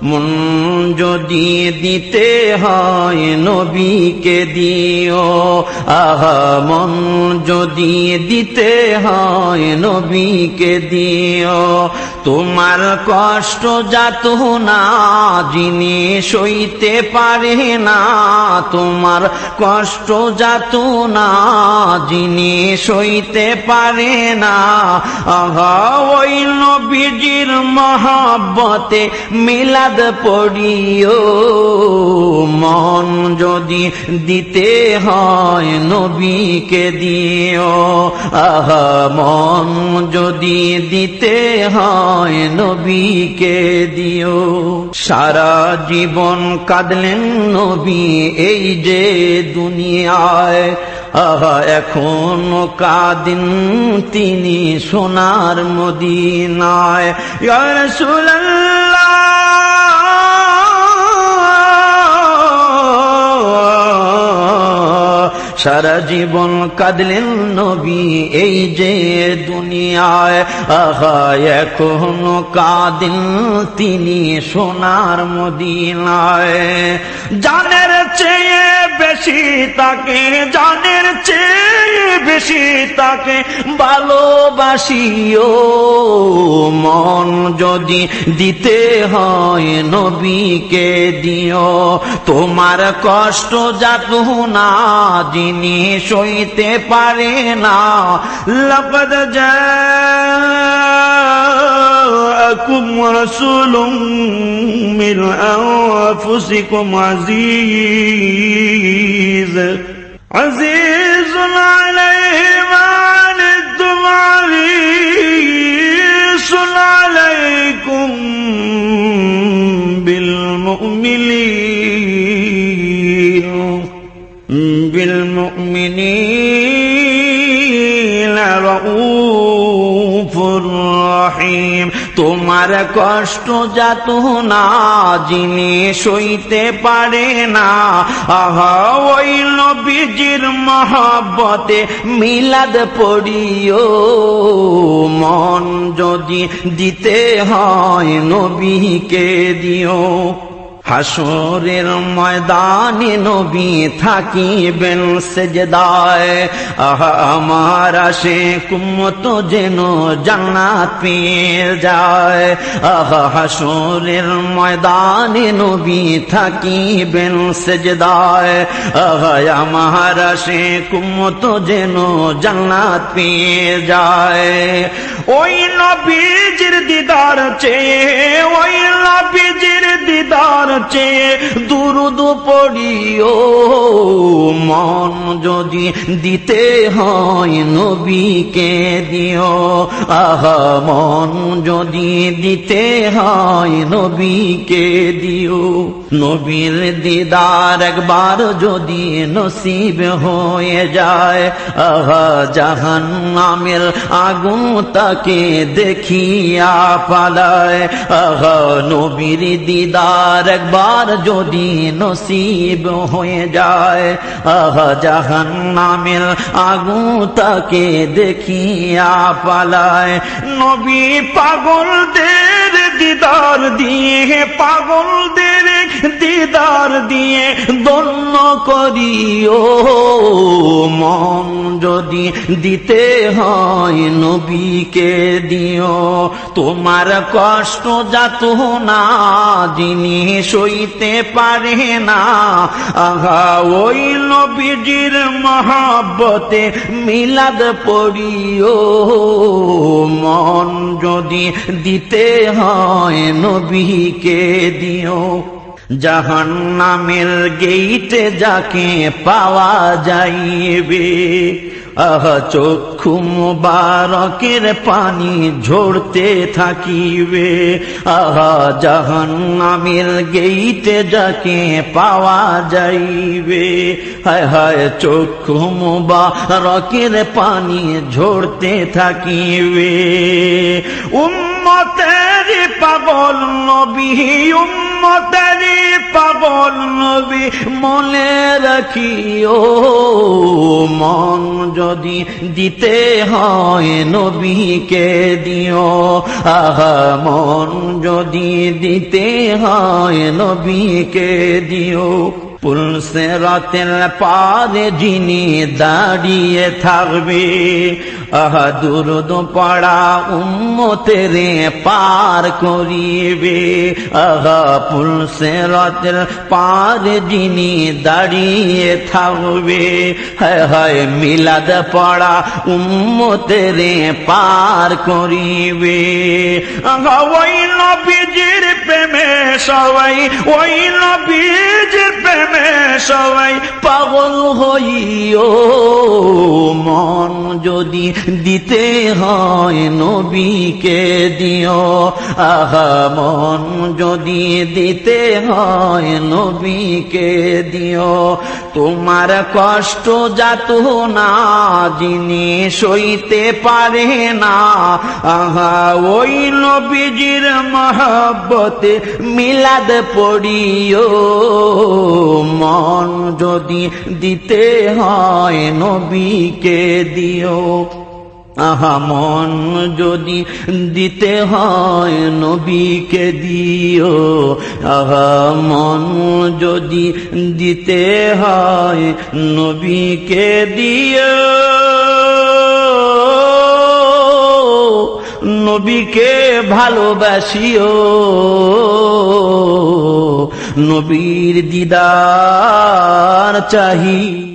মন যদি দিতে হয় নবীকে দিও, আহা মন যদি দিতে হয় নবীকে দিও। তোমার কষ্ট যাতনা যিনি সইতে পারে না, তোমার কষ্ট যাতনা যিনি সইতে পারে না, আহা ওই নবীজির মহব্বতে মিলাদ পড়িও। মন যদি দিতে হয় নবীকে দিও, আহা মন যদি দিতে হয় নবীকে দিও। সারা জীবন কাঁদলেন নবী এই যে দুনিয়ায়, আহা এখনো কাঁদেন তিনি সোনার মদিনায়। ইয়া রাসূলুল্লাহ সারা জীবন কাঁদলেন নবী এই যে দুনিয়ায়, আহা এখনো কাঁদেন তিনি সোনার মদিনায়। জানের চেয়ে বেশি তাকে, জানের চেয়ে বেশি তাকে ভালোবাসিও। মন যদি দিতে হয় নবীকে দিও, তোমার কষ্ট যাতনা যিনি সইতে পারে না। লাকাদ জাআকুম রাসূলুম মিন আনফুসিকুম আজিজুন আলাইহি মা আনিতুম হারিসুন আলাইকুম বিল মুমিনিনা রাউফুর রহিম। তোমার কষ্ট যাতনা যিনি সইতে পারে না, আহা ওই নবীজির মহব্বতে মিলাদ পড়িও। মন যদি দিতে হয় নবীকে দিও। হাসরের ময়দানে নবী থাকিবেন সেজদায়, আহা আমার আশিক উম্মত যেন জান্নাত পেয়ে যায়। আহা হাসরের ময়দানে নবী থাকিবেন সেজদায়, আহা আমার আশিক উম্মত যেন জান্নাত পেয়ে যায়। ওই নবীজির দিদার চেয়ে, ওই নবীজির দিদার চেয়ে দুরুদ পড়িও। মন যদি দিতে হয় নবীকে দিও, আহা মন যদি দিতে হয় নবীকে দিও। নবীর দিদার একবার যদি নসিব হয়ে যায়, আহা জাহান্নামের আগুন তাকে দেখিয়া পালায়। আহা নবীর দিদার একবার যদি নসিব হয়ে যায়, আহা জাহান্নামের আগুন তাকে দেখিয়া পালায়। নবী পাগলদের দিদার দিয়ে, পাগলদের দিদার দিয়ে ধন্য করিও। মন যদি দিতে হয় নবীকে দিও, তোমার কষ্ট যাতনা যিনি সইতে পারে না, আহা ওই নবীজির মহব্বতে মিলাদ পড়িও। মন যদি দিতে হয় নবীকে দিও। জাহান্নামের গেইটে যাকে পাওয়া যাইবে, আহা চক্ষু মুবারকের পানি ঝরতে থাকিবে। আহা জাহান্নামের গেইটে যাকে পাওয়া যাইবে, হায় হায় চক্ষু মুবারকের পানি ঝরতে থাকিবে। উম্মতের পাগল নবী, উম্মতের পাগল নবী মনে রাখিও মন যদি দিতে হয় নবীকে দিও আহা মন যদি দিতে হয় নবীকে দিও পুলসিরাতের পারে যিনি দাঁড়িয়ে থাকবে আহা দুরুদ পড়া উম্মতের পার করিবে আহা পুলসিরাতের পারে যিনি দাঁড়িয়ে থাকবে হায় হায় মিলাদ পড়া উম্মতের পার করিবে আহা ওই নবীজির প্রেমে সবাই ওই নবীজির প্রেমে সবাই পাগল হইও মন যদি দিতে হয় নবীকে দিও আহা মন যদি দিতে হয় নবীকে দিও তোমার কষ্ট যাত না যিনি সইতে পারে না আহা ওই নবীজির মহব্বতে মিলাদ পড়িও মন যদি দিতে হয় নবীকে দিও আহা মন যদি দিতে হয় নবীকে দিও আহা মন যদি দিতে হয় নবীকে দিও নবীকে ভালোবাসিও নবীর দিদার চাহি।